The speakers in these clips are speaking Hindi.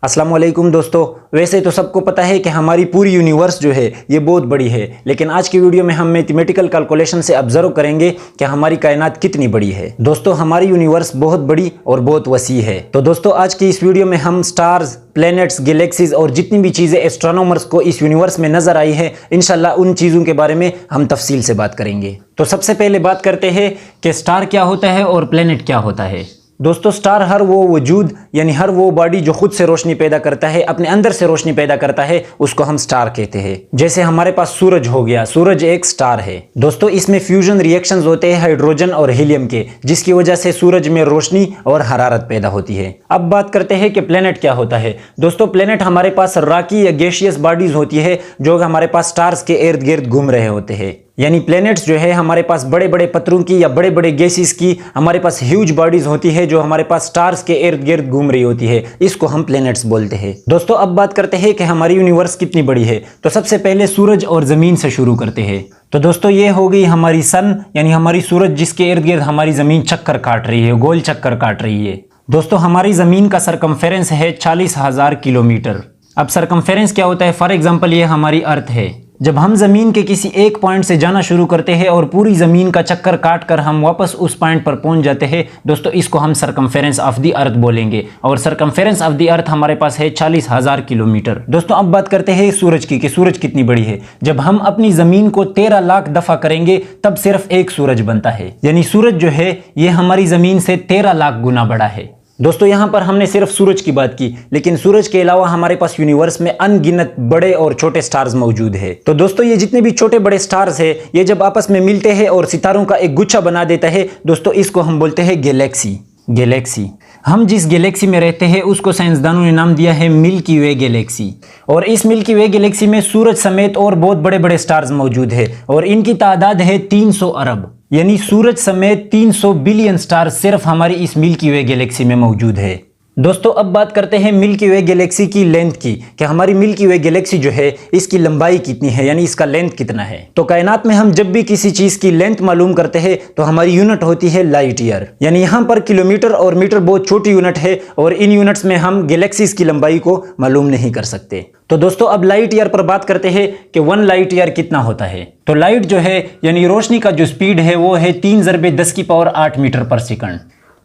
अस्सलाम वालेकुम दोस्तों। वैसे तो सबको पता है कि हमारी पूरी यूनिवर्स जो है ये बहुत बड़ी है, लेकिन आज की वीडियो में हम मैथमेटिकल कैलकुलेशन से ऑब्जर्व करेंगे कि हमारी कायनात कितनी बड़ी है। दोस्तों हमारी यूनिवर्स बहुत बड़ी और बहुत वसी है। तो दोस्तों आज की इस वीडियो में हम स्टार्स, प्लैनेट्स, गैलेक्सीज और जितनी भी चीज़ें एस्ट्रोनॉमर्स को इस यूनिवर्स में नजर आई है, इंशाल्लाह उन चीज़ों के बारे में हम तफसील से बात करेंगे। तो सबसे पहले बात करते हैं कि स्टार क्या होता है और प्लैनेट क्या होता है। दोस्तों स्टार हर वो वजूद यानी हर वो बॉडी जो खुद से रोशनी पैदा करता है, अपने अंदर से रोशनी पैदा करता है, उसको हम स्टार कहते हैं। जैसे हमारे पास सूरज हो गया, सूरज एक स्टार है। दोस्तों इसमें फ्यूजन रिएक्शंस होते हैं हाइड्रोजन और हीलियम के, जिसकी वजह से सूरज में रोशनी और हरारत पैदा होती है। अब बात करते हैं कि प्लेनेट क्या होता है। दोस्तों प्लेनेट हमारे पास राकी या गैसियस बॉडीज होती है जो हमारे पास स्टार्स के इर्द गिर्द घूम रहे होते हैं। यानी प्लैनेट्स जो है हमारे पास बड़े बड़े पत्थरों की या बड़े बड़े गैसेस की हमारे पास ह्यूज बॉडीज होती है जो हमारे पास स्टार्स के इर्द गिर्द घूम रही होती है, इसको हम प्लैनेट्स बोलते हैं। दोस्तों अब बात करते हैं कि हमारी यूनिवर्स कितनी बड़ी है। तो सबसे पहले सूरज और जमीन से शुरू करते हैं। तो दोस्तों ये हो गई हमारी सन यानी हमारी सूरज, जिसके इर्द गिर्द हमारी जमीन चक्कर काट रही है, गोल चक्कर काट रही है। दोस्तों हमारी जमीन का सरकमफेरेंस है 40,000 किलोमीटर। अब सरकमफेरेंस क्या होता है? फॉर एग्जाम्पल ये हमारी अर्थ है। जब हम जमीन के किसी एक पॉइंट से जाना शुरू करते हैं और पूरी जमीन का चक्कर काट कर हम वापस उस पॉइंट पर पहुंच जाते हैं, दोस्तों इसको हम सरकमफेरेंस ऑफ द अर्थ बोलेंगे। और सरकमफेरेंस ऑफ द अर्थ हमारे पास है 40,000 किलोमीटर। दोस्तों अब बात करते हैं सूरज की कि सूरज कितनी बड़ी है। जब हम अपनी जमीन को 13 लाख दफा करेंगे तब सिर्फ एक सूरज बनता है। यानी सूरज जो है ये हमारी जमीन से 13 लाख गुना बड़ा है। दोस्तों यहाँ पर हमने सिर्फ सूरज की बात की, लेकिन सूरज के अलावा हमारे पास यूनिवर्स में अनगिनत बड़े और छोटे स्टार्स मौजूद है। तो दोस्तों ये जितने भी छोटे बड़े स्टार्स है, ये जब आपस में मिलते हैं और सितारों का एक गुच्छा बना देता है, दोस्तों इसको हम बोलते हैं गैलेक्सी। गैलेक्सी हम जिस गैलेक्सी में रहते हैं उसको साइंसदानों ने नाम दिया है मिल्की वे गैलेक्सी। और इस मिल्की वे गैलेक्सी में सूरज समेत और बहुत बड़े बड़े स्टार्स मौजूद है और इनकी तादाद है 300 अरब। यानी सूरज समेत 300 बिलियन स्टार्स सिर्फ हमारी इस मिल्की वे गैलेक्सी में मौजूद है। दोस्तों अब बात करते हैं मिल्की वे गैलेक्सी की लेंथ की कि हमारी मिल्की वे गैलेक्सी जो है इसकी लंबाई कितनी है, यानी इसका लेंथ कितना है। तो कायनात में हम जब भी किसी चीज की लेंथ मालूम करते हैं तो हमारी यूनिट होती है लाइट ईयर। यानी यहाँ पर किलोमीटर और मीटर बहुत छोटी यूनिट है और इन यूनिट्स में हम गैलेक्सीज की लंबाई को मालूम नहीं कर सकते। तो दोस्तों अब लाइट ईयर पर बात करते हैं कि 1 लाइट ईयर कितना होता है। तो लाइट जो है यानी रोशनी का जो स्पीड है वो है 3×10⁸ मीटर पर सेकंड।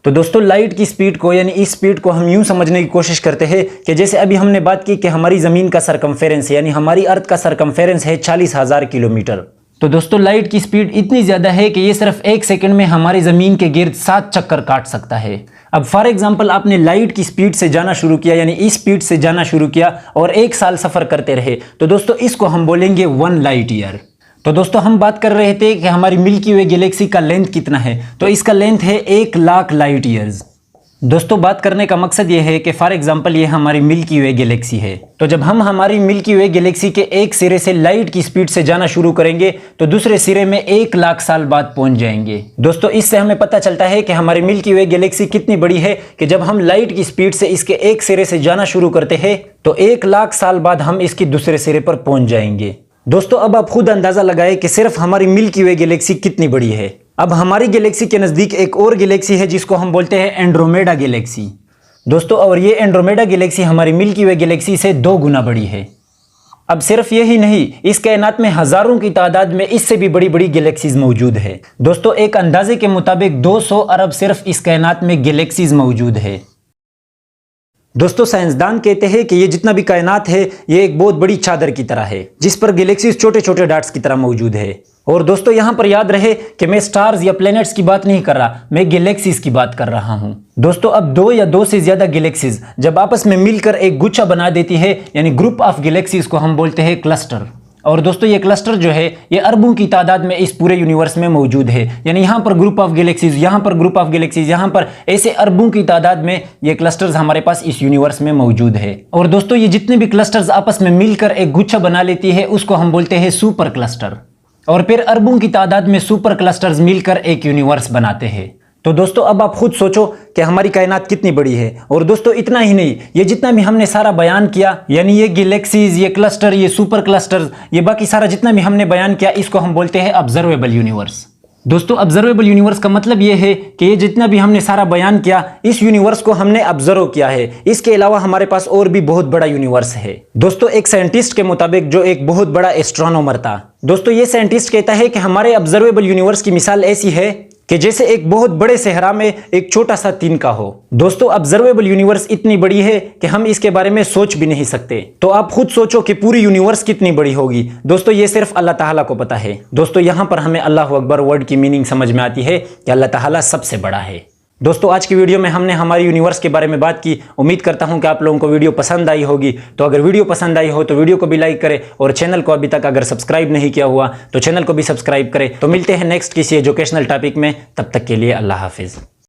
तो दोस्तों लाइट की स्पीड को यानी इस स्पीड को हम यूं समझने की कोशिश करते हैं कि जैसे अभी हमने बात की कि हमारी जमीन का सरकमफेरेंस यानी हमारी अर्थ का सरकमफेरेंस है 40,000 किलोमीटर। तो दोस्तों लाइट की स्पीड इतनी ज्यादा है कि ये सिर्फ 1 सेकंड में हमारी जमीन के गिर्द 7 चक्कर काट सकता है। अब फॉर एग्जांपल आपने लाइट की स्पीड से जाना शुरू किया, यानी इस स्पीड से जाना शुरू किया और 1 साल सफर करते रहे, तो दोस्तों इसको हम बोलेंगे 1 लाइट ईयर। तो दोस्तों हम बात कर रहे थे कि हमारी मिल्की वे गैलेक्सी का लेंथ कितना है। तो इसका लेंथ है 1 लाख लाइट ईयर्स। दोस्तों बात करने का मकसद ये है कि फॉर एग्जांपल ये हमारी मिल्की वे गैलेक्सी है। तो जब हम हमारी मिल्की वे गैलेक्सी के एक सिरे से लाइट की स्पीड से जाना शुरू करेंगे तो दूसरे सिरे में 1 लाख साल बाद पहुंच जाएंगे। दोस्तों इससे हमें पता चलता है कि हमारी मिल्की वे गैलेक्सी कितनी बड़ी है कि जब हम लाइट की स्पीड से इसके एक सिरे से जाना शुरू करते हैं तो 1 लाख साल बाद हम इसकी दूसरे सिरे पर पहुंच जाएंगे। दोस्तों अब आप खुद अंदाजा लगाएं कि सिर्फ हमारी मिल्की वे गैलेक्सी कितनी बड़ी है। अब हमारी गैलेक्सी के नजदीक एक और गैलेक्सी है जिसको हम बोलते हैं एंड्रोमेडा गैलेक्सी। दोस्तों और ये एंड्रोमेडा गैलेक्सी हमारी मिल्की वे गैलेक्सी से 2 गुना बड़ी है। अब सिर्फ यही नहीं, इस कायनात में हजारों की तादाद में इससे भी बड़ी बड़ी गैलेक्सीज मौजूद है। दोस्तों एक अंदाजे के मुताबिक 200 अरब सिर्फ इस कायनात में गैलेक्सीज मौजूद है। दोस्तों साइंसदान कहते हैं कि ये जितना भी कायनात है ये एक बहुत बड़ी चादर की तरह है जिस पर गैलेक्सीज छोटे छोटे डॉट्स की तरह मौजूद है। और दोस्तों यहाँ पर याद रहे कि मैं स्टार्स या प्लैनेट्स की बात नहीं कर रहा, मैं गैलेक्सीज की बात कर रहा हूँ। दोस्तों अब 2 या 2 से ज्यादा गैलेक्सीज जब आपस में मिलकर एक गुच्छा बना देती है यानी ग्रुप ऑफ गैलेक्सीज को हम बोलते हैं क्लस्टर। और दोस्तों ये क्लस्टर जो है ये अरबों की तादाद में इस पूरे यूनिवर्स में मौजूद है। यानी यहाँ पर ग्रुप ऑफ गैलेक्सीज, यहाँ पर ग्रुप ऑफ गैलेक्सीज, यहाँ पर ऐसे अरबों की तादाद में ये क्लस्टर्स हमारे पास इस यूनिवर्स में मौजूद है। और दोस्तों ये जितने भी क्लस्टर्स आपस में मिलकर एक गुच्छा बना लेती है उसको हम बोलते हैं सुपर क्लस्टर। और फिर अरबों की तादाद में सुपर क्लस्टर्स मिलकर एक यूनिवर्स बनाते हैं। तो दोस्तों अब आप खुद सोचो कि हमारी कायनात कितनी बड़ी है। और दोस्तों इतना ही नहीं, ये जितना भी हमने सारा बयान किया यानी ये गैलेक्सीज, ये क्लस्टर, ये सुपर क्लस्टर्स, ये बाकी सारा जितना भी हमने बयान किया इसको हम बोलते हैं ऑब्जर्वेबल यूनिवर्स। दोस्तों ऑब्जर्वेबल यूनिवर्स का मतलब यह है कि ये जितना भी हमने सारा बयान किया, इस यूनिवर्स को हमने ऑब्जर्व किया है। इसके अलावा हमारे पास और भी बहुत बड़ा यूनिवर्स है। दोस्तों एक साइंटिस्ट के मुताबिक, जो एक बहुत बड़ा एस्ट्रोनॉमर था, दोस्तों ये साइंटिस्ट कहता है कि हमारे ऑब्जर्वेबल यूनिवर्स की मिसाल ऐसी है कि जैसे एक बहुत बड़े सहरा में एक छोटा सा तिनका हो। दोस्तों ऑब्जर्वेबल यूनिवर्स इतनी बड़ी है कि हम इसके बारे में सोच भी नहीं सकते। तो आप खुद सोचो कि पूरी यूनिवर्स कितनी बड़ी होगी। दोस्तों ये सिर्फ अल्लाह ताला को पता है। दोस्तों यहां पर हमें अल्लाह अकबर वर्ड की मीनिंग समझ में आती है कि अल्लाह ताला सबसे बड़ा है। दोस्तों आज की वीडियो में हमने हमारी यूनिवर्स के बारे में बात की। उम्मीद करता हूं कि आप लोगों को वीडियो पसंद आई होगी। तो अगर वीडियो पसंद आई हो तो वीडियो को भी लाइक करें और चैनल को अभी तक अगर सब्सक्राइब नहीं किया हुआ तो चैनल को भी सब्सक्राइब करें। तो मिलते हैं नेक्स्ट किसी एजुकेशनल टॉपिक में, तब तक के लिए अल्लाह हाफिज।